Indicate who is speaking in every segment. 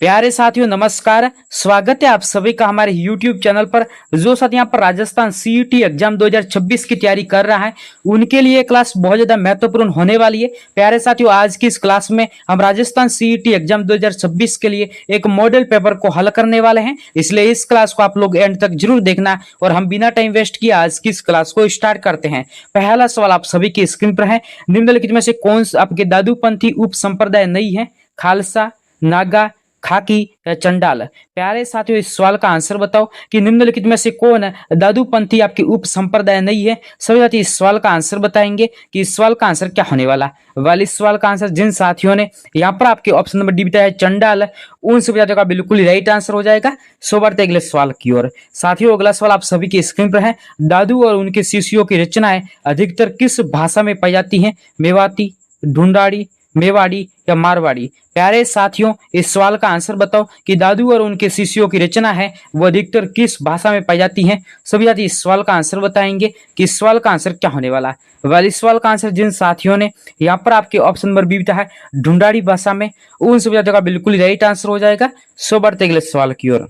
Speaker 1: प्यारे साथियों नमस्कार। स्वागत है आप सभी का हमारे YouTube चैनल पर। जो साथी यहाँ पर राजस्थान CET एग्जाम 2026 की तैयारी कर रहा है उनके लिए क्लास बहुत ज्यादा महत्वपूर्ण होने वाली है। प्यारे साथियों आज की इस क्लास में हम राजस्थान CET एग्जाम 2026 के लिए एक मॉडल पेपर को हल करने वाले हैं, इसलिए इस क्लास को आप लोग एंड तक जरूर देखना। और हम बिना टाइम वेस्ट किए आज की इस क्लास को स्टार्ट करते हैं। पहला सवाल आप सभी की स्क्रीन पर है। निम्नलिखित में से कौन आपके दादूपंथी उप संप्रदाय नहीं है? खालसा, नागा, खाकी या चंडाल? प्यारे साथियों इस सवाल का आंसर बताओ कि निम्नलिखित में से कौन दादूपंथी आपकी उप संप्रदाय नहीं है। सभी साथी इस सवाल का आंसर बताएंगे कि इस सवाल का आंसर क्या होने वाला। इस सवाल का आंसर जिन साथियों ने यहाँ पर आपके ऑप्शन नंबर डी बताया चंडाल, उन सभी साथियों का बिल्कुल ही राइट आंसर हो जाएगा। सो बढ़ते अगले सवाल की ओर। साथियों अगला सवाल आप सभी की स्क्रीन पर है। दादू और उनके शिष्यों की रचनाएं अधिकतर किस भाषा में पाई जाती हैं? मेवाती, ढूंढाड़ी, मेवाड़ी या मारवाड़ी? प्यारे साथियों इस सवाल का आंसर बताओ कि दादू और उनके शिष्यों की रचना है वो अधिकतर किस भाषा में पाई जाती है। सभी साथी इस सवाल का आंसर बताएंगे कि इस सवाल का आंसर क्या होने वाला। इस सवाल का आंसर जिन साथियों ने यहाँ पर आपके ऑप्शन नंबर बी है ढूंढाड़ी भाषा में, उन सभी साथियों का बिल्कुल राइट आंसर हो जाएगा। सो बढ़ते अगले सवाल की ओर।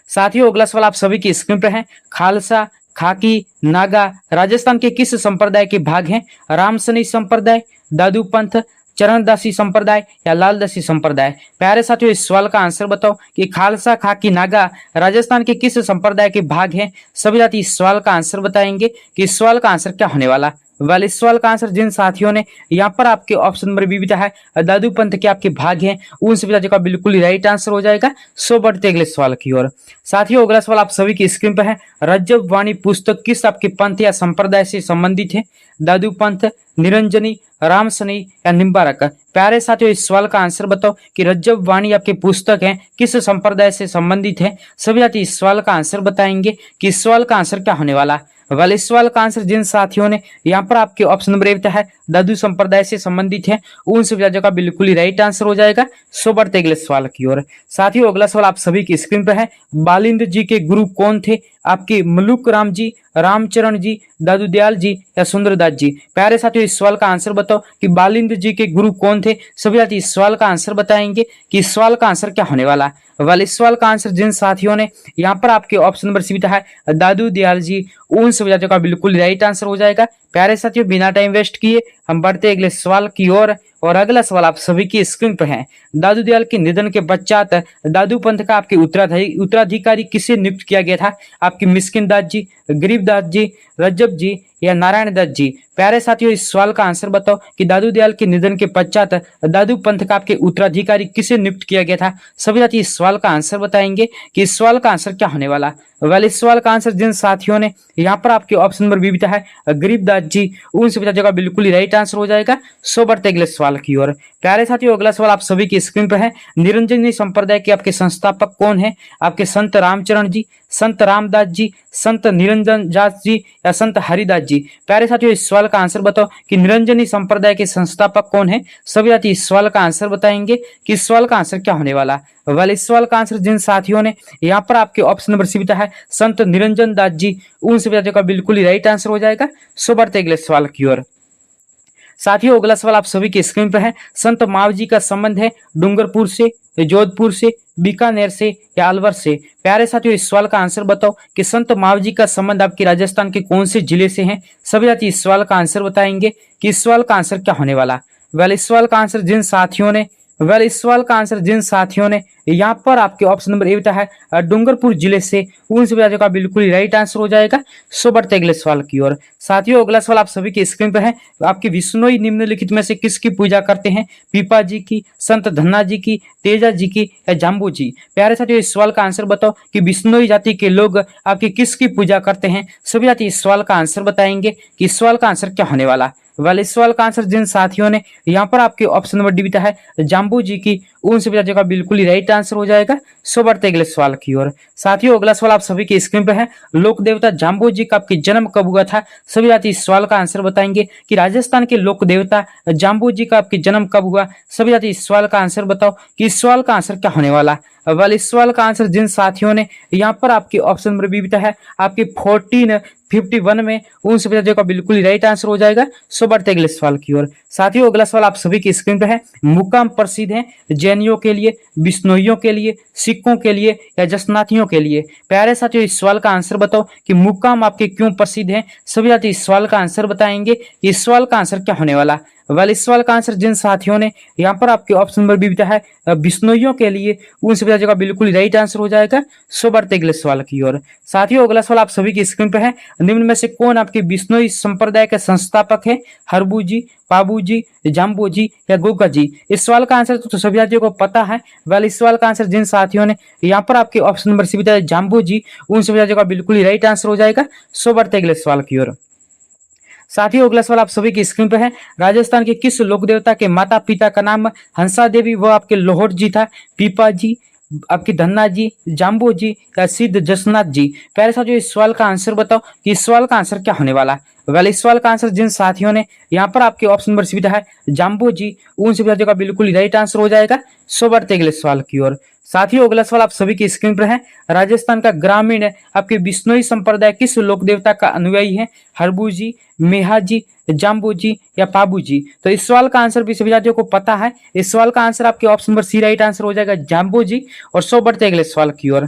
Speaker 1: साथियों अगला सवाल आप सभी की स्क्रीन पर है। खालसा, खाकी, नागा राजस्थान के किस संप्रदाय के भाग हैं? रामसनी संप्रदाय, दादू पंथ, चरणदासी संप्रदाय या लालदासी संप्रदाय? प्यारे साथियों इस सवाल का आंसर बताओ कि खालसा, खाकी, नागा राजस्थान के किस संप्रदाय के भाग हैं। सभी साथी इस सवाल का आंसर बताएंगे कि इस सवाल का आंसर क्या होने वाला। इस सवाल का आंसर जिन साथियों ने यहाँ पर आपके ऑप्शन नंबर बी है दादू पंथ के आपके भाग हैं, उन सभी साथियों का बिल्कुल ही राइट आंसर हो जाएगा। सो बढ़ते अगले सवाल की ओर। साथियों अगला सवाल आप सभी की स्क्रीन पर है। रज्जब वाणी पुस्तक किस आपके पंथ या संप्रदाय से संबंधित है? दादू पंथ, निरंजनी, रामसनी या निम्बारक? प्यारे साथियों इस सवाल का आंसर बताओ कि रज्जब वाणी आपके पुस्तक है किस संप्रदाय से संबंधित है। सभी साथी इस सवाल का आंसर बताएंगे कि इस सवाल का आंसर क्या होने वाला। इस सवाल का आंसर जिन साथियों ने यहाँ पर आपके ऑप्शन नंबर ए है दादू संप्रदाय से संबंधित है, उन सभी साथियों का बिल्कुल ही राइट आंसर हो जाएगा। सो बढ़ते अगले सवाल की ओर। साथियों अगला सवाल आप सभी की स्क्रीन पर है। बालिंद जी के गुरु कौन थे? आपके मलुक राम जी, रामचरण जी, दादू दयाल जी या सुंदरदास जी? प्यारे साथियों इस सवाल का आंसर बताओ कि बालिंद जी के गुरु कौन थे। सभी साथी इस सवाल का आंसर बताएंगे कि इस सवाल का आंसर क्या होने वाला। इस सवाल का आंसर जिन साथियों ने यहाँ पर आपके ऑप्शन नंबर सी है दादू दयाल जी, उन सभी साथियों का बिल्कुल राइट आंसर हो जाएगा। प्यारे साथियों बिना टाइम वेस्ट किए हम बढ़ते अगले सवाल की ओर। और अगला सवाल आप सभी की स्क्रीन पर है। दादू दयाल के निधन के पश्चात दादू पंथ का आपके उत्तराधिकारी किसे नियुक्त किया गया था? आपके मिस्किन दास जी, गरीबदास जी, रज्जब जी या नारायण दत्त जी? प्यारे साथियों इस सवाल का आंसर बताओ कि दादू दयाल के निधन के पश्चात दादू पंथ का आपके उत्तराधिकारी किसे नियुक्त किया गया था। सभी साथी इस सवाल का आंसर बताएंगे कि इस सवाल का आंसर क्या होने वाला। इस सवाल का आंसर जिन साथियों ने यहाँ पर आपके ऑप्शन नंबर बी है गरीबदास जी, उन सभी साथियों का बिल्कुल ही राइट आंसर हो जाएगा। सो बढ़ते अगले सवाल की ओर। प्यारे साथियों अगला सवाल आप सभी की स्क्रीन पर है। निरंजनी संप्रदाय के आपके संस्थापक कौन है? आपके संत रामचरण जी, संत रामदास जी, संत निरंजन दास जी या संत हरिदास जी? प्यारे साथियों इस सवाल का आंसर बताओ कि निरंजनी संप्रदाय के संस्थापक कौन है। सभी साथी इस सवाल का आंसर बताएंगे कि इस सवाल का आंसर क्या होने वाला। इस सवाल का आंसर जिन साथियों ने यहाँ पर आपके ऑप्शन नंबर सी है संत निरंजन दास जी, उन सभी साथियों का बिल्कुल ही राइट आंसर हो जाएगा। सो बढ़ते अगले सवाल की ओर। साथियों अगला सवाल आप सभी की स्क्रीन पर है। संत मावजी का संबंध है डूंगरपुर से, जोधपुर से, बीकानेर से या अलवर से? प्यारे साथियों इस सवाल का आंसर बताओ कि संत मावजी का संबंध आपके राजस्थान के कौन से जिले से है। सभी साथी इस सवाल का आंसर बताएंगे कि इस सवाल का आंसर क्या होने वाला। इस सवाल का आंसर जिन साथियों ने इस सवाल का आंसर जिन साथियों ने यहाँ पर आपके ऑप्शन नंबर ए है डूंगरपुर जिले से, उन सभी साथियों का बिल्कुल ही राइट आंसर हो जाएगा। सो बढ़ते अगले सवाल की ओर। साथियों अगला सवाल आप सभी के स्क्रीन पर है। आपके विष्णोई निम्नलिखित में से किसकी पूजा करते हैं? पीपा जी की, संत धन्ना जी की, तेजा जी की या जाम्बू जी? प्यारे साथियों इस सवाल का आंसर बताओ कि विष्णोई जाति के लोग आपकी किसकी पूजा करते हैं। सभी साथी इस सवाल का आंसर बताएंगे कि इस सवाल का आंसर क्या होने वाला। इस सवाल का आंसर जिन साथियों ने यहाँ पर आपके ऑप्शन नंबर डी है जाम्बू जी की, उन सभी साथियों का बिल्कुल ही राइट आंसर हो जाएगा। सो बढ़ते अगले सवाल की ओर। साथियों अगला सवाल आप सभी की स्क्रीन पर है। लोक देवता जाम्बू जी का आपके जन्म कब हुआ था? सभी साथी इस सवाल का आंसर बताएंगे कि राजस्थान के लोक देवता जाम्बू जी का आपके जन्म कब हुआ। सभी साथी इस सवाल का आंसर बताओ कि इस सवाल का आंसर क्या होने वाला। इस सवाल का आंसर जिन साथियों ने यहाँ पर आपके ऑप्शन नंबर बी है आपके 14 51 में उन सभी राज्यों का बिल्कुल ही राइट आंसर हो जाएगा। सो बढ़ते अगले सवाल की ओर। साथियों अगला सवाल आप सभी की स्क्रीन पे है। मुकाम प्रसिद्ध है जैनियों के लिए, बिश्नोइयों के लिए, सिखों के लिए या जसनाथियों के लिए? प्यारे साथियों इस सवाल का आंसर बताओ कि मुकाम आपके क्यों प्रसिद्ध है। सभी साथी इस सवाल का आंसर बताएंगे। इस सवाल का आंसर क्या होने वाला? वाले इस सवाल का आंसर जिन साथियों ने यहाँ पर आपके ऑप्शन नंबर बी बताया है बिश्नोइयों के लिए, उन सभी राज्यों का बिल्कुल राइट आंसर हो जाएगा। सो बढ़ते अगले सवाल की ओर। साथियों अगला सवाल आप सभी की स्क्रीन पे है। निम्न में से कौन आपके बिश्नोई संप्रदाय के संस्थापक है? हरबू जी, पाबू जी, जाम्बू जी या गोगा जी? इस सवाल का आंसर तो सभी साथियों को पता है। वाले इस सवाल का आंसर जिन साथियों ने यहाँ पर आपके ऑप्शन नंबर सी बताया जाम्बू जी, उन सभी साथियों का बिल्कुल ही राइट आंसर हो जाएगा। सो बढ़ते अगले सवाल की ओर। साथियों अगला सवाल आप सभी की स्क्रीन पे है। राजस्थान के किस लोक देवता के माता पिता का नाम हंसा देवी व आपके लोहर जी था? पीपा जी, आपकी धन्ना जी, जाम्बू जी या सिद्ध जसनाथ जी? प्यारे साथियों इस सवाल का आंसर बताओ कि इस सवाल का आंसर क्या होने वाला? वेल इस सवाल का आंसर जिन साथियों ने यहाँ पर आपके ऑप्शन नंबर सी है जाम्बू जी, उन सभी साथियों का बिल्कुल राइट आंसर हो जाएगा। सो बढ़ते अगले सवाल की ओर। साथियों अगला सवाल आप सभी की स्क्रीन पर है। राजस्थान का ग्रामीण आपके बिश्नोई संप्रदाय किस लोक देवता का अनुयायी है? हरबू जी, मेहा जी, जाम्बू जी या पाबू जी? तो इस सवाल का आंसर भी सभी साथियों को पता है। इस सवाल का आंसर आपके option number C right answer हो जाएगा जाम्बू जी। और सो बढ़ते अगले सवाल की ओर।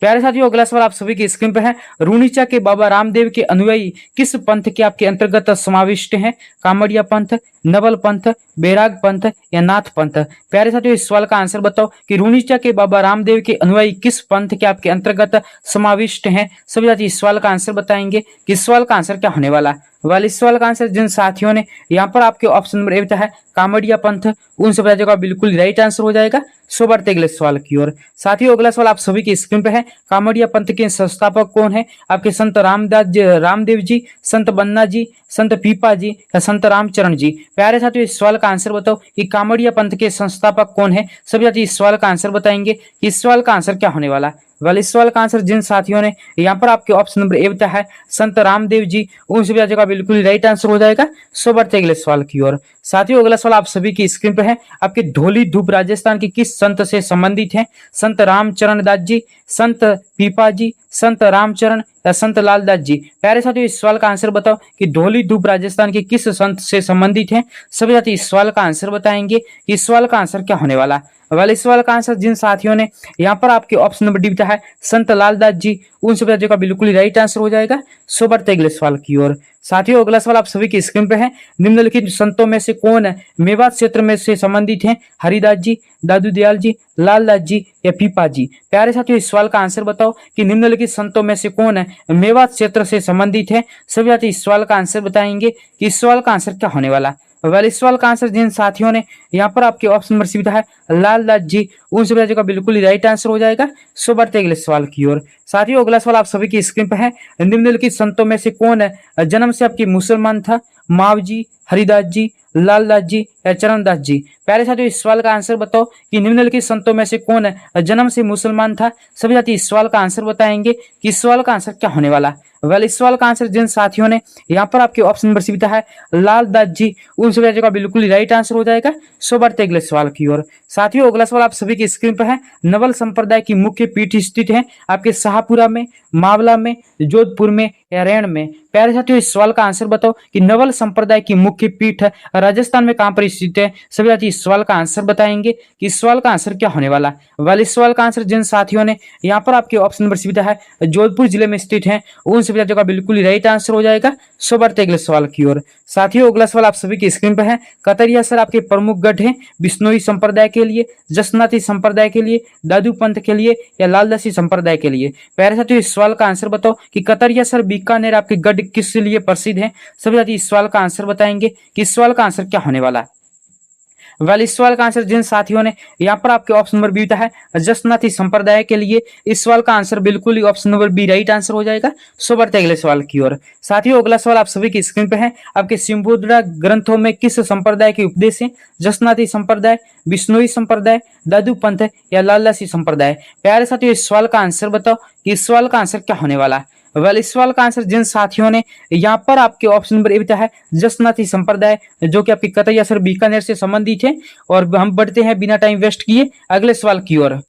Speaker 1: प्यारे साथियों अगला सवाल आप सभी की स्क्रीन पे है। रूणीचा के बाबा रामदेव के अनुयायी किस पंथ के आपके अंतर्गत समाविष्ट हैं? कामड़िया पंथ, नवल पंथ, बैराग पंथ या नाथ पंथ? प्यारे साथियों इस सवाल का आंसर बताओ कि रूणीचा के बाबा रामदेव के अनुयायी किस पंथ के आपके अंतर्गत समाविष्ट हैं? सभी साथी इस सवाल का आंसर बताएंगे कि इस सवाल का आंसर क्या होने वाला? वाले इस सवाल का आंसर जिन साथियों ने यहाँ पर आपके ऑप्शन नंबर ए है कामड़िया पंथ, उन सभी राज्यों का बिल्कुल राइट आंसर हो जाएगा। सो बढ़ते अगले सवाल की ओर। साथियों अगला सवाल आप सभी की स्क्रीन पे है। कामड़िया पंथ के संस्थापक कौन है? आपके संत रामदेव जी, संत बन्ना जी, संत पीपा जी या संत रामचरण जी? प्यारे साथियों इस सवाल का आंसर बताओ कि कामड़िया पंथ के संस्थापक कौन है? सभी साथी इस सवाल का आंसर बताएंगे कि इस सवाल का आंसर क्या होने वाला? वाले इस सवाल का आंसर जिन साथियों ने यहाँ पर आपके ऑप्शन नंबर ए बताया है संत रामदेव जी, उन सभी राज्यों का बिल्कुल राइट आंसर हो जाएगा। सो बढ़ते अगले सवाल की ओर। साथियों अगला सवाल आप सभी की स्क्रीन पर है। आपके धौली धूप राजस्थान के किस संत से संबंधित है? संत रामचरण दास जी, संत पीपा जी, संत रामचरण या संत लालदास जी? प्यारे साथियों इस सवाल का आंसर बताओ कि धौली धूप राजस्थान के किस संत से संबंधित है? सभी साथी इस सवाल का आंसर बताएंगे कि इस सवाल का आंसर क्या होने वाला? वाले इस सवाल का आंसर जिन साथियों ने यहाँ पर आपके ऑप्शन नंबर डी बताया है संत लालदास जी, उन सभी राज्यों का बिल्कुल राइट आंसर हो जाएगा। सो बढ़ते अगले सवाल की ओर। साथियों अगला सवाल आप सभी की स्क्रीन पे है। निम्नलिखित संतों में से कौन मेवात क्षेत्र में से संबंधित हैं? हरिदास जी, दादू दयाल जी, लालदास जी या पीपा जी? प्यारे साथियों इस सवाल का आंसर बताओ कि निम्नलिखित संतों में से कौन मेवात क्षेत्र से संबंधित है? सभी साथी इस सवाल का आंसर बताएंगे कि इस सवाल का आंसर क्या होने वाला? वेल इस सवाल का आंसर जिन साथियों ने यहाँ पर आपके ऑप्शन नंबर सी है लालदास जी, उन सभी राज्यों का बिल्कुल ही राइट आंसर हो जाएगा। सो बढ़ते अगले सवाल की ओर। साथियों अगला सवाल आप सभी की स्क्रीन पर है। निम्नलिखित संतों में से कौन जन्म से आपकी मुसलमान था? माव जी, हरिदास जी, लालदास जी या चरणदास जी? प्यारे साथियों इस सवाल का आंसर बताओ कि निम्नलिखित संतों में से कौन जन्म से मुसलमान था? सभी साथी इस सवाल का आंसर बताएंगे कि इस सवाल का आंसर क्या होने वाला? वेल इस सवाल का आंसर जिन साथियों ने यहाँ पर आपके ऑप्शन नंबर सी है लालदास जी, उन सभी राज्यों का बिल्कुल राइट आंसर हो जाएगा। सो बढ़ते अगले सवाल की ओर। साथियों अगला सवाल आप सभी की स्क्रीन पर है। नवल संप्रदाय की मुख्य पीठ स्थित है आपके शाहपुरा में, मावला में, जोधपुर में या रैण में? प्यारे साथियों इस सवाल का आंसर बताओ कि नवल संप्रदाय की मुख्य पीठ राजस्थान में कहां पर स्थित है? सभी साथी इस सवाल का आंसर बताएंगे कि इस सवाल का आंसर क्या होने वाला? वाले इस सवाल का आंसर जिन साथियों ने यहाँ पर आपके ऑप्शन नंबर सी है जोधपुर जिले में स्थित है, उन सभी राज्यों का बिल्कुल ही राइट आंसर हो जाएगा। सो बढ़ते अगले सवाल की ओर। साथियों अगला सवाल आप सभी की स्क्रीन पर है। कतरिया सर आपके प्रमुख गढ़ है बिश्नोई संप्रदाय के लिए, जसनाती संप्रदाय के लिए, दादू पंथ के लिए या लालदासी संप्रदाय के लिए? प्यारे साथियों इस सवाल का आंसर बताओ कि कतरिया सर बीकानेर आपके गढ़ किस लिए प्रसिद्ध है? सभी साथी इस सवाल का आंसर बताएंगे कि इस सवाल का आंसर क्या होने वाला? वेल इस सवाल का आंसर जिन साथियों ने यहाँ पर आपके ऑप्शन नंबर बी है जसनाती संप्रदाय के लिए, इस सवाल का आंसर बिल्कुल ही option number B right answer हो जाएगा। सो बढ़ते अगले सवाल की ओर। साथियों अगला सवाल आप सभी की स्क्रीन पे है। आपके सिंबुद्रा ग्रंथों में किस संप्रदाय के उपदेश है? जसनाती संप्रदाय, बिश्नोई संप्रदाय, दादू पंथ या लालदासी संप्रदाय? प्यारे साथियों इस सवाल का आंसर बताओ कि इस सवाल का आंसर क्या होने वाला? वेल इस सवाल का आंसर जिन साथियों ने यहाँ पर आपके ऑप्शन नंबर ए है जसनाती संप्रदाय, जो कि आपकी कतरिया सर बीकानेर से संबंधित है। और हम बढ़ते हैं बिना टाइम वेस्ट किए अगले सवाल की ओर।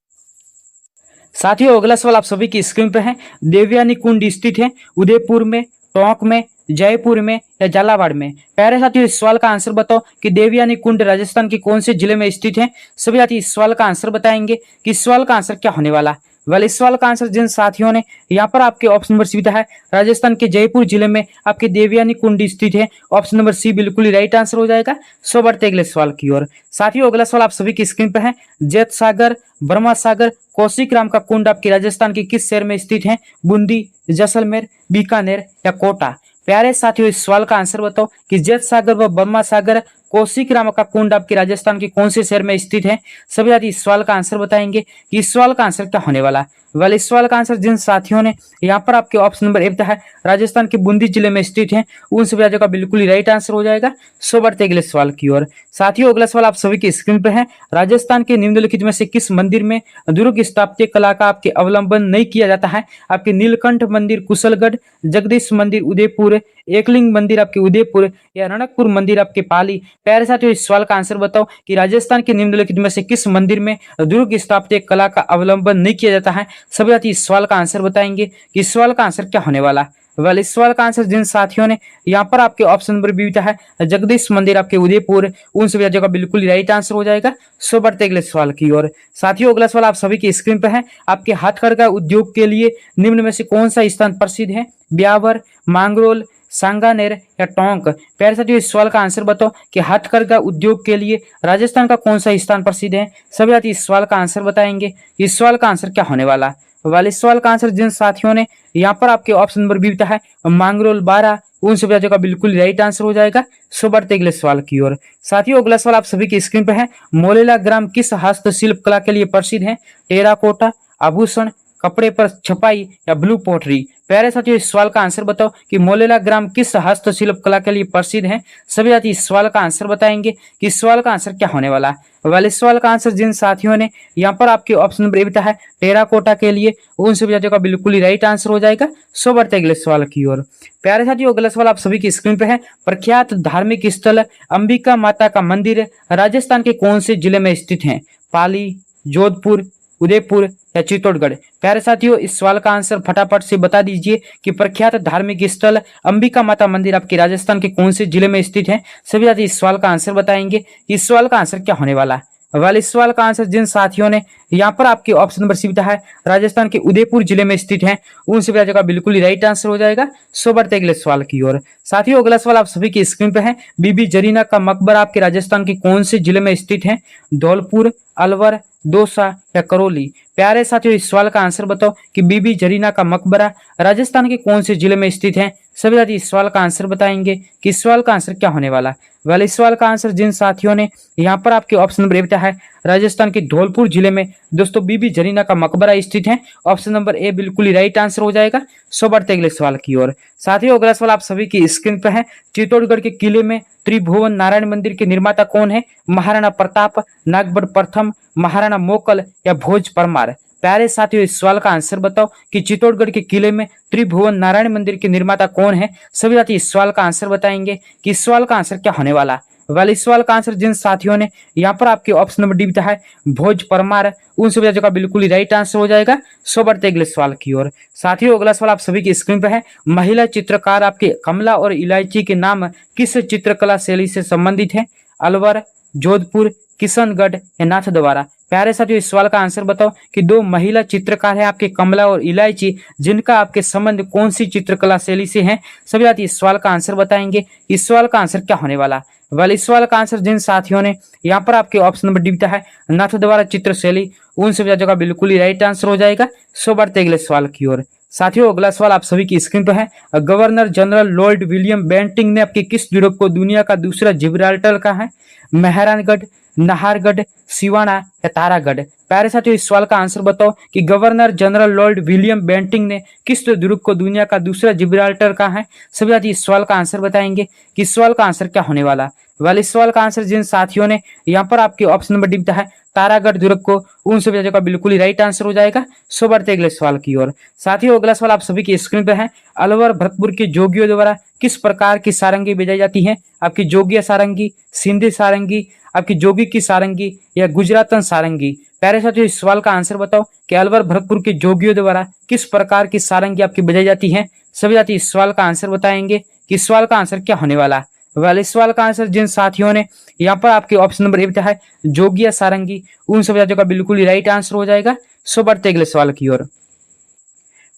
Speaker 1: साथियों अगला सवाल आप सभी की स्क्रीन पर है। देवयानी कुंड स्थित है उदयपुर में, टोंक में, जयपुर में या झालावाड़ में? प्यारे साथियों इस सवाल का आंसर बताओ कि देवयानी कुंड राजस्थान के कौन से जिले में स्थित है। सभी साथी इस सवाल का आंसर बताएंगे कि इस सवाल का आंसर क्या होने वाला। वाले इस सवाल का आंसर जिन साथियों ने यहाँ पर आपके ऑप्शन नंबर सी दिया है, राजस्थान के जयपुर जिले में आपके देवयानी कुंड स्थित है। ऑप्शन नंबर सी बिल्कुल ही राइट आंसर हो जाएगा। सो बढ़ते अगले सवाल की ओर। साथियों अगला सवाल आप सभी की स्क्रीन पर है। जैत सागर, ब्रह्मा सागर, कौशिक राम का कुंड आपके राजस्थान के किस शहर में स्थित है? बूंदी, जैसलमेर, बीकानेर या कोटा? प्यारे साथियों इस सवाल का आंसर बताओ कि जैत सागर व ब्रह्मा सागर, कौशिक राम का कुंड आपके राजस्थान के कौन से शहर में स्थित है। सभी साथी इस सवाल का आंसर बताएंगे कि इस सवाल का आंसर क्या होने वाला। वाले इस सवाल का आंसर जिन साथियों ने यहाँ पर आपके ऑप्शन नंबर एक है राजस्थान के बूंदी जिले में स्थित है, उन सभी राज्यों का बिल्कुल ही राइट आंसर हो जाएगा। सो बढ़ते अगले सवाल की ओर। साथियों अगला सवाल आप सभी की स्क्रीन पर है। राजस्थान के निम्नलिखित में से किस मंदिर में दुर्ग स्थापत्य कला का आपके अवलंबन नहीं किया जाता है? आपके नीलकंठ मंदिर कुशलगढ़, जगदीश मंदिर उदयपुर, एकलिंग मंदिर आपके उदयपुर या रणकपुर मंदिर आपके पाली? प्यारे साथियों इस सवाल का आंसर बताओ कि राजस्थान के निम्नलिखित में से किस मंदिर में दुर्ग स्थापत्य कला का अवलंबन नहीं किया जाता है। सभी साथी इस सवाल का आंसर बताएंगे कि इस सवाल का आंसर क्या होने वाला। वेल इस सवाल का आंसर जिन साथियों ने यहाँ पर आपके ऑप्शन नंबर बी है जगदीश मंदिर आपके उदयपुर, उन सभी राज्यों का बिल्कुल राइट आंसर हो जाएगा। सो बढ़ते अगले सवाल की ओर। साथियों अगला सवाल आप सभी की स्क्रीन पर है। आपके हथकरघा उद्योग के लिए निम्न में से कौन सा स्थान प्रसिद्ध है? ब्यावर, मांगरोल, सांगानेर या टोंक? प्यारे साथियों इस सवाल का आंसर बताओ कि हथकरघा उद्योग के लिए राजस्थान का कौन सा स्थान प्रसिद्ध है। सभी साथी इस सवाल का आंसर बताएंगे। इस सवाल का आंसर क्या होने वाला। वाले सवाल का आंसर जिन साथियों ने यहाँ पर आपके ऑप्शन नंबर बी है मांगरोल 12, उन सभी राज्यों का बिल्कुल राइट आंसर हो जाएगा। सो बढ़ते अगले सवाल की ओर। साथियों अगला सवाल आप सभी की स्क्रीन पर है। मोलेला ग्राम किस हस्तशिल्प कला के लिए प्रसिद्ध है? टेराकोटा, आभूषण, कपड़े पर छपाई या ब्लू पोटरी? प्यारे साथियों इस सवाल का आंसर बताओ कि मोलेला ग्राम किस हस्तशिल्प कला के लिए प्रसिद्ध है। सभी साथी इस सवाल का आंसर बताएंगे कि इस सवाल का आंसर क्या होने वाला। वाले सवाल का आंसर जिन साथियों ने यहाँ पर आपके ऑप्शन नंबर ए है टेराकोटा के लिए, उन सभी साथियों का बिल्कुल ही राइट आंसर हो जाएगा। सो बढ़ते अगले सवाल की ओर। प्यारे साथियों अगला सवाल आप सभी की स्क्रीन पर है। प्रख्यात धार्मिक स्थल अंबिका माता का मंदिर राजस्थान के कौन से जिले में स्थित है? पाली, जोधपुर, उदयपुर या चित्तौड़गढ़? प्यारे साथियों इस सवाल का आंसर फटाफट से बता दीजिए कि प्रख्यात धार्मिक स्थल अंबिका माता मंदिर आपके राजस्थान के कौन से जिले में स्थित है। सभी साथी इस सवाल का आंसर बताएंगे। इस सवाल का आंसर क्या होने वाला। वाले इस सवाल का आंसर जिन साथियों ने यहाँ पर आपके ऑप्शन नंबर सी है राजस्थान के उदयपुर जिले में स्थित है, उन सभी राज्यों का बिल्कुल ही राइट आंसर हो जाएगा। सो बढ़ते अगले सवाल की ओर। साथियों अगला सवाल आप सभी की स्क्रीन पर है। बीबी जरीना का मकबरा आपके राजस्थान के कौन से जिले में स्थित है? धौलपुर, अलवर, दौसा या करौली? प्यारे साथियों इस सवाल का आंसर बताओ कि बीबी जरीना का मकबरा राजस्थान के कौन से जिले में स्थित है। सभी साथी इस सवाल का आंसर बताएंगे कि इस सवाल का आंसर क्या होने वाला। वाले इस सवाल का आंसर जिन साथियों ने यहाँ पर आपके ऑप्शन नंबर ए है राजस्थान के धौलपुर जिले में दोस्तों बीबी जरीना का मकबरा स्थित है। ऑप्शन नंबर ए बिल्कुल ही राइट आंसर हो जाएगा। सो बढ़ते अगले सवाल की ओर। साथियों अगला सवाल आप सभी की स्क्रीन पर है। चित्तौड़गढ़ के किले में त्रिभुवन नारायण मंदिर के निर्माता कौन है? महाराणा प्रताप, नागबड़ प्रथम, महाराणा मोकल या भोज परमार? प्यारे साथियों इस सवाल का आंसर बताओ कि चित्तौड़गढ़ के किले में त्रिभुवन नारायण मंदिर के निर्माता कौन है। सभी साथी इस सवाल का आंसर बताएंगे कि इस सवाल का आंसर क्या होने वाला। वाले इस सवाल का आंसर जिन साथियों ने यहाँ पर आपके ऑप्शन नंबर डी है भोज परमार, उन सभी राज्यों का बिल्कुल ही राइट आंसर हो जाएगा। सो बढ़ते अगले सवाल की ओर। साथियों अगला सवाल आप सभी की स्क्रीन पर है। महिला चित्रकार आपके कमला और इलायची के नाम किस चित्रकला शैली से संबंधित है? अलवर, जोधपुर, किशनगढ़ या नाथद्वारा? प्यारे साथियों इस सवाल का आंसर बताओ कि दो महिला चित्रकार है आपके कमला और इलायची, जिनका आपके संबंध कौन सी चित्रकला शैली से है। सभी साथी इस सवाल का आंसर बताएंगे। इस सवाल का आंसर क्या होने वाला। वाले इस सवाल का आंसर जिन साथियों ने यहाँ पर आपके ऑप्शन नंबर डी है नाथद्वारा चित्र शैली, उन सभी राज्यों का बिल्कुल ही राइट आंसर हो जाएगा। सो बढ़ते अगले सवाल की ओर। साथियों अगला सवाल आप सभी की स्क्रीन पर है। Governor general lord William Bentinck ने आपके किस द्वीप को दुनिया का दूसरा जिब्राल्टर कहा है? मेहरानगढ़, नाहरगढ़, सिवाना या तारागढ़? प्यारे साथियों इस सवाल का आंसर बताओ कि governor general lord William Bentinck ने किस द्वीप को दुनिया का दूसरा जिब्राल्टर कहा है। सभी साथी इस सवाल का आंसर बताएंगे कि इस सवाल का आंसर क्या होने वाला। वेल इस सवाल का आंसर जिन साथियों ने यहाँ पर आपके ऑप्शन नंबर डी दिया है तारागढ़ दुर्ग को, उन सभी राज्यों का बिल्कुल ही राइट आंसर हो जाएगा। सो बढ़ते अगले सवाल की ओर। साथियों अगला सवाल आप सभी की स्क्रीन पर है। अलवर भरतपुर के जोगियों द्वारा किस प्रकार की सारंगी बजाई जाती है? आपकी जोगिया सारंगी, सिंधी सारंगी, आपकी जोगी की सारंगी या गुजरातन सारंगी? प्यारे साथियों इस सवाल का आंसर बताओ कि अलवर भरतपुर के जोगियों द्वारा किस प्रकार की सारंगी आपकी बजाई जाती है? सभी साथी इस सवाल का आंसर बताएंगे कि इस सवाल का आंसर क्या होने वाला। वेल इस सवाल का आंसर जिन साथियों ने यहाँ पर आपके ऑप्शन नंबर ए है जोगिया सारंगी, उन सभी साथियों का बिल्कुल ही राइट आंसर हो जाएगा। सो बढ़ते अगले सवाल की ओर।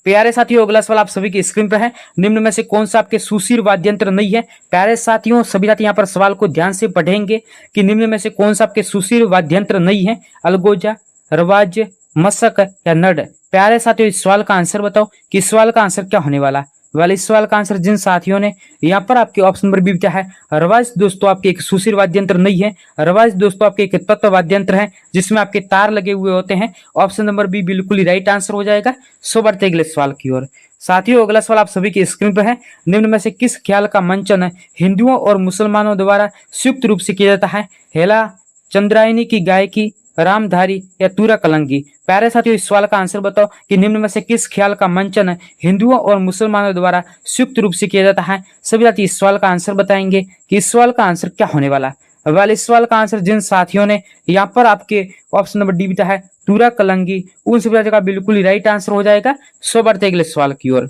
Speaker 1: प्यारे साथियों अगला सवाल आप सभी की स्क्रीन पर है। निम्न में से कौन सा आपके सुशीर वाद्य यंत्र नहीं है? प्यारे साथियों सभी साथी यहाँ पर सवाल को ध्यान से पढ़ेंगे कि निम्न में से कौन सा आपके सुशीर वाद्य यंत्र नहीं है? अलगोजा, रवाज, मशक या नड? प्यारे साथियों इस सवाल का आंसर बताओ कि इस सवाल का आंसर क्या होने वाला। वाल इस सवाल का आंसर जिन साथियों ने यहाँ पर आपके ऑप्शन नंबर बी क्या है रवाज दोस्तों आपके एक सुशीर वाद्य यंत्र नहीं है। रवाज दोस्तों आपके एक तत्व वाद्य यंत्र है जिसमें आपके तार लगे हुए होते हैं। ऑप्शन नंबर बी बिल्कुल ही राइट आंसर हो जाएगा। सो बढ़ते अगले सवाल की ओर। साथियों अगला सवाल आप सभी की स्क्रीन पर है। निम्न में से किस ख्याल का मंचन हिंदुओं और मुसलमानों द्वारा संयुक्त रूप से किया जाता है? हेला, चंद्रायनी की गायकी, रामधारी या तूरा कलंगी? प्यारे साथियों इस सवाल का आंसर बताओ कि निम्न में से किस ख्याल का मंचन हिंदुओं और मुसलमानों द्वारा संयुक्त रूप से किया जाता है? सभी साथी इस सवाल का आंसर बताएंगे कि इस सवाल का आंसर क्या होने वाला। वेल इस सवाल का आंसर जिन साथियों ने यहाँ पर आपके ऑप्शन नंबर डी है तूरा कलंगी, उन सभी साथियों का बिल्कुल ही राइट आंसर हो जाएगा। सो बढ़ते अगले सवाल की ओर।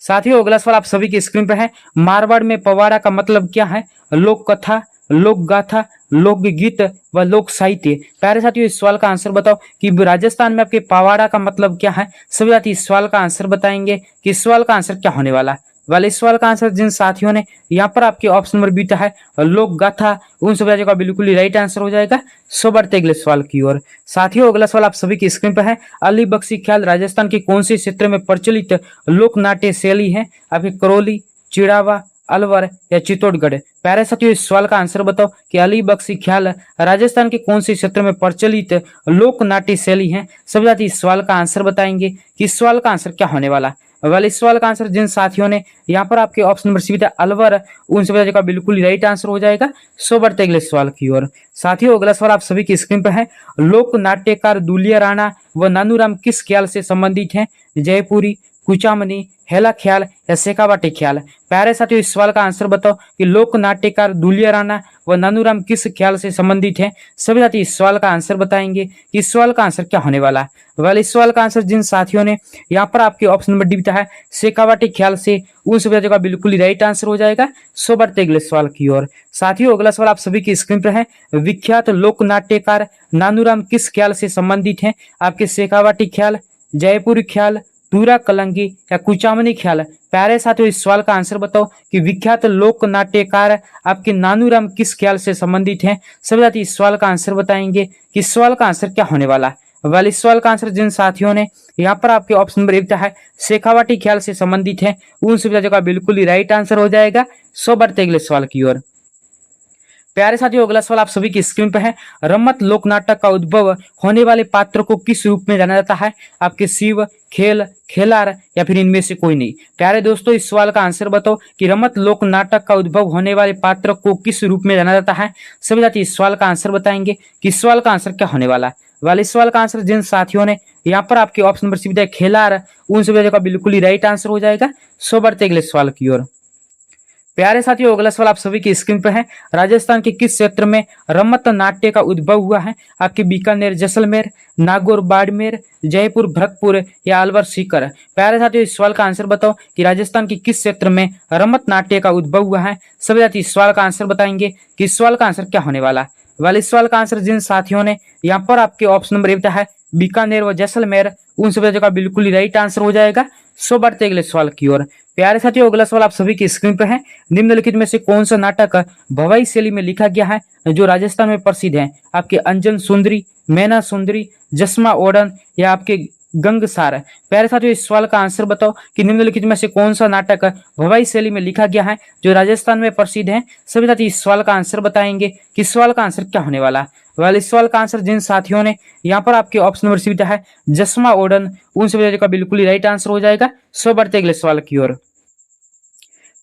Speaker 1: साथियों अगला सवाल आप सभी की स्क्रीन पर है। मारवाड़ में पवाड़ा का मतलब क्या है? लोक कथा, लोक गाथा, लोकगीत व लोक साहित्य? प्यारे साथियों इस सवाल का आंसर बताओ कि राजस्थान में आपके पवाड़ा का मतलब क्या है? सभी साथी इस सवाल का आंसर बताएंगे कि इस सवाल का आंसर क्या होने वाला। वाले इस सवाल का आंसर जिन साथियों ने यहाँ पर आपके ऑप्शन नंबर बी है लोक गाथा, उन सभी साथियों का बिल्कुल ही राइट आंसर हो जाएगा। सो बढ़ते अगले सवाल की ओर। साथियों अगला सवाल आप सभी की स्क्रीन पर है। अली बख्शी ख्याल राजस्थान के कौन से क्षेत्र में प्रचलित लोक नाट्य शैली है? आपके करौली, चिड़ावा, अलवर या चित्तौड़गढ़? प्यारे साथियों इस सवाल का आंसर बताओ कि अली बख्शी ख्याल राजस्थान के कौन से क्षेत्र में प्रचलित लोक नाट्य शैली है? सभी साथी इस सवाल का आंसर बताएंगे कि इस सवाल का आंसर क्या होने वाला। वेल इस सवाल का आंसर जिन साथियों ने यहाँ पर आपके ऑप्शन नंबर सी अलवर, उन सभी साथियों का बिल्कुल राइट आंसर हो जाएगा। सो बढ़ते अगले सवाल की ओर। साथियों अगला सवाल आप सभी की स्क्रीन पर है। लोक नाट्यकार दुलिया राणा व नानूराम किस ख्याल से संबंधित है? जयपुरी, कुचामनी, हेला ख्याल या शेखावाटी ख्याल? प्यारे साथियों इस सवाल का आंसर बताओ कि लोक नाट्यकार दुलिया राणा व नानूराम किस ख्याल से संबंधित है? सभी साथी इस सवाल का आंसर बताएंगे कि इस सवाल का आंसर क्या होने वाला। वेल इस सवाल का आंसर जिन साथियों ने यहाँ पर आपके ऑप्शन नंबर डी है शेखावाटी ख्याल से, उन सभी साथियों का बिल्कुल ही राइट आंसर हो जाएगा। सो बढ़ते अगले सवाल की ओर। साथियों अगला सवाल आप सभी की स्क्रीन पर है। विख्यात लोक नाट्यकार नानूराम किस ख्याल से संबंधित है? आपके शेखावाटी ख्याल, जयपुरी ख्याल, तूरा कलंगी या कुचामनी ख्याल? प्यारे साथियों इस सवाल का आंसर बताओ कि विख्यात लोक नाट्यकार आपके नानूराम किस ख्याल से संबंधित हैं? सभी साथी इस सवाल का आंसर बताएंगे कि इस सवाल का आंसर क्या होने वाला। वेल इस सवाल का आंसर जिन साथियों ने यहाँ पर आपके ऑप्शन नंबर एक है शेखावाटी ख्याल से संबंधित है, उन सभी साथियों का बिल्कुल ही राइट आंसर हो जाएगा। सो बढ़ते अगले सवाल की ओर। प्यारे साथियों अगला सवाल आप सभी की स्क्रीन पर है। रम्मत लोक नाटक का उद्भव होने वाले पात्र को किस रूप में जाना जाता है? आपके शिव, खेल, खेलार या फिर इनमें से कोई नहीं? प्यारे दोस्तों इस सवाल का आंसर बताओ कि रम्मत लोक नाटक का उद्भव होने वाले पात्र को किस रूप में जाना जाता है? सभी साथी इस सवाल का आंसर बताएंगे कि इस सवाल का आंसर क्या होने वाला। वाले इस सवाल का आंसर जिन साथियों ने यहाँ पर आपके ऑप्शन नंबर सी खेलार, उन सभी का बिल्कुल ही राइट आंसर हो जाएगा। सो बढ़ते अगले सवाल की ओर। प्यारे साथियों अगला सवाल आप सभी की स्क्रीन पर है। राजस्थान के किस क्षेत्र में रम्मत नाट्य का उद्भव हुआ है? आपके बीकानेर, जैसलमेर, नागौर, बाड़मेर, जयपुर, भरतपुर या अलवर, सीकर? प्यारे साथियों इस सवाल का आंसर बताओ कि राजस्थान के किस क्षेत्र में रम्मत नाट्य का उद्भव हुआ है? सभी साथी इस सवाल का आंसर बताएंगे कि इस सवाल का आंसर क्या होने वाला। वाले इस सवाल का आंसर जिन साथियों ने यहाँ पर आपके ऑप्शन नंबर एक है बीकानेर व जैसलमेर, उन सभी का बिल्कुल ही राइट आंसर हो जाएगा। सो बढ़ते अगले सवाल की ओर। प्यारे साथियों अगला सवाल आप सभी की स्क्रीन पर है। निम्नलिखित में से कौन सा नाटक भवाई शैली में लिखा गया है जो राजस्थान में प्रसिद्ध है? आपके अंजन सुंदरी, मैना सुंदरी, जसमा ओडन या आपके गंगसार? प्यारे साथियों इस सवाल का आंसर बताओ कि निम्नलिखित में से कौन सा नाटक भवाई शैली में लिखा गया है जो राजस्थान में प्रसिद्ध है? सभी साथी इस सवाल का आंसर बताएंगे कि इस सवाल का आंसर क्या होने वाला। वाले इस सवाल का आंसर जिन साथियों ने यहाँ पर आपके ऑप्शन नंबर सी है जसमा ओडन, उन सभी का बिल्कुल ही राइट आंसर हो जाएगा। सो बढ़ते अगले सवाल की ओर।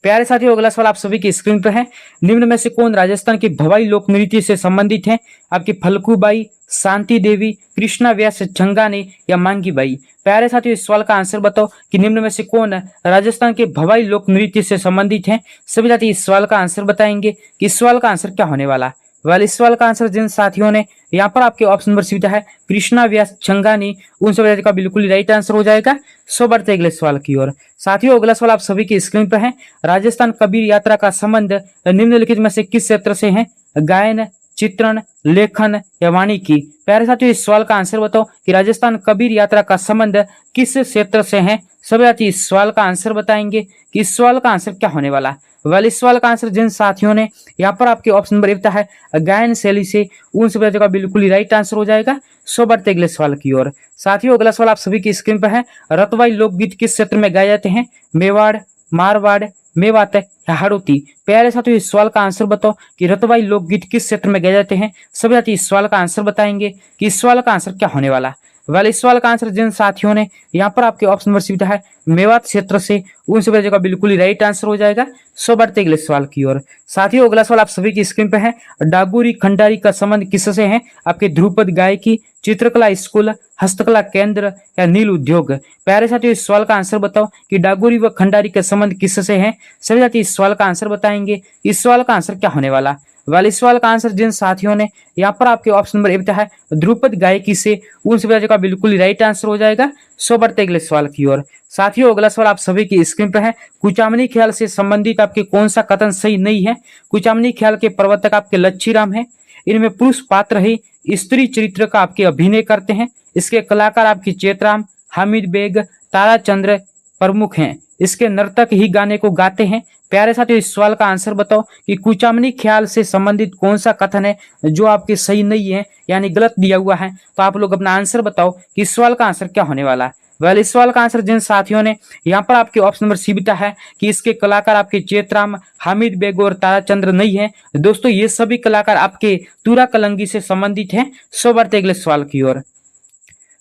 Speaker 1: प्यारे साथियों, अगला सवाल आप सभी की स्क्रीन पर है। निम्न में से कौन राजस्थान की भवाई लोक नृत्य से संबंधित है? आपकी फल्गुबाई, शांति देवी, कृष्णा व्यास छंगाने या मांगी बाई। प्यारे साथियों, इस सवाल का आंसर बताओ कि निम्न में से कौन राजस्थान के भवाई लोक नृत्य से संबंधित है। सभी साथी इस सवाल का आंसर बताएंगे कि इस सवाल का आंसर क्या होने वाला। इस सवाल का आंसर जिन साथियों ने यहाँ पर आपके ऑप्शन नंबर सी है कृष्णा व्यास छंगानी, उन सभी का बिल्कुल राइट आंसर हो जाएगा। सो बढ़ते अगले सवाल की ओर। साथियों, अगला सवाल आप सभी की स्क्रीन पर है। राजस्थान कबीर यात्रा का संबंध निम्नलिखित में से किस क्षेत्र से है? गायन, चित्रण, लेखन या वानिकी। प्यारे साथियों, इस सवाल का आंसर बताओ कि राजस्थान कबीर यात्रा का संबंध किस क्षेत्र से है। सभी साथी इस सवाल का आंसर बताएंगे कि इस सवाल का आंसर क्या होने वाला। इस सवाल का आंसर जिन साथियों ने यहाँ पर आपके ऑप्शन नंबर एक है गायन शैली से, उन सभी का बिल्कुल ही राइट आंसर हो जाएगा। सो बढ़ते अगले सवाल की ओर। साथियों, अगला सवाल आप सभी की स्क्रीन पर है। रतवाई लोकगीत किस क्षेत्र में गाए जाते हैं? मेवाड़, मारवाड़, मेवात या हाड़ौती। प्यारे साथियों, इस सवाल का आंसर बताओ कि रतवाई लोकगीत किस क्षेत्र में गाए जाते हैं। सभी साथी इस सवाल का आंसर बताएंगे कि इस सवाल का आंसर क्या होने वाला। इस सवाल का आंसर जिन साथियों ने यहाँ पर आपके ऑप्शन नंबर सी है मेवात क्षेत्र से, उन सभी का बिल्कुल ही राइट आंसर हो जाएगा। सो बढ़ते अगले सवाल की ओर। साथियों, अगला सवाल आप सभी की स्क्रीन पर है। डागोरी खंडारी का संबंध किससे है? आपके ध्रुपद गायकी, चित्रकला स्कूल, हस्तकला केंद्र या नील उद्योग। प्यारे साथियों, इस सवाल का आंसर बताओ कि डागोरी व खंडारी का संबंध किससे है। सभी साथी इस सवाल का आंसर बताएंगे। इस सवाल का आंसर क्या होने वाला। इस सवाल का आंसर जिन साथियों ने यहाँ पर आपके ऑप्शन नंबर एक है ध्रुपद गायकी से, उन सभी का बिल्कुल ही राइट आंसर हो जाएगा। सो बढ़ते अगले सवाल की ओर। साथियों, अगला सवाल आप सभी की स्क्रीन पर है। कुचामनी ख्याल से संबंधित आपके कौन सा कथन सही नहीं है? कुचामनी ख्याल के प्रवर्तक आपके लच्छीराम है। इनमें पुरुष पात्र ही स्त्री चरित्र का आपके अभिनय करते हैं। इसके कलाकार आपकी चेतराम, हामिद बेग, ताराचंद्र प्रमुख हैं। इसके नर्तक ही गाने को गाते हैं। प्यारे साथियों, इस सवाल का आंसर बताओ कि कुचामनी ख्याल से संबंधित कौन सा कथन है जो आपके सही नहीं है, यानी गलत दिया हुआ है। तो आप लोग अपना आंसर बताओ कि इस सवाल का आंसर क्या होने वाला। इस सवाल का आंसर जिन साथियों ने यहाँ पर आपके ऑप्शन नंबर सी बिता है कि इसके कलाकार आपके चेतराम, हामिद बेग और ताराचंद्र नहीं है। दोस्तों, ये सभी कलाकार आपके तुरा कलंगी से संबंधित हैं। सो बढ़ते अगले सवाल की ओर।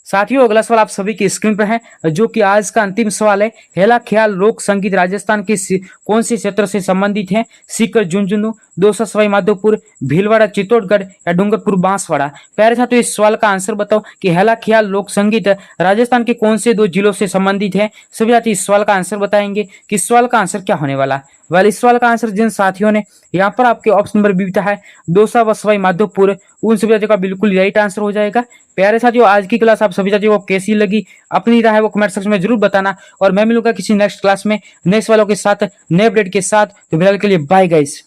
Speaker 1: साथियों, अगला सवाल आप सभी की स्क्रीन पर है जो कि आज का अंतिम सवाल है। हेला ख्याल लोक संगीत राजस्थान के कौन से क्षेत्र से संबंधित है? सीकर, झुंझुनू, दौसा, सवाई माधोपुर, भीलवाड़ा, चित्तौड़गढ़ या डूंगरपुर, बांसवाड़ा। प्यारे साथियों, इस सवाल का आंसर बताओ कि हेला ख्याल लोक संगीत राजस्थान के कौन से दो जिलों से संबंधित है। सभी साथी इस सवाल का आंसर बताएंगे कि इस सवाल का आंसर क्या होने वाला। इस सवाल का आंसर जिन साथियों ने यहाँ पर आपके ऑप्शन नंबर बी है दौसा व सवाई माधोपुर, उन सभी साथियों का बिल्कुल राइट आंसर हो जाएगा। प्यारे साथियों, आज की क्लास आप सभी साथियों को कैसी लगी, अपनी राय है वो कमेंट सेक्शन में जरूर बताना। और मैं मिलूंगा किसी नेक्स्ट क्लास में नए सवालों के साथ, नए अपडेट के साथ। तो फिलहाल के लिए बाय गाइस।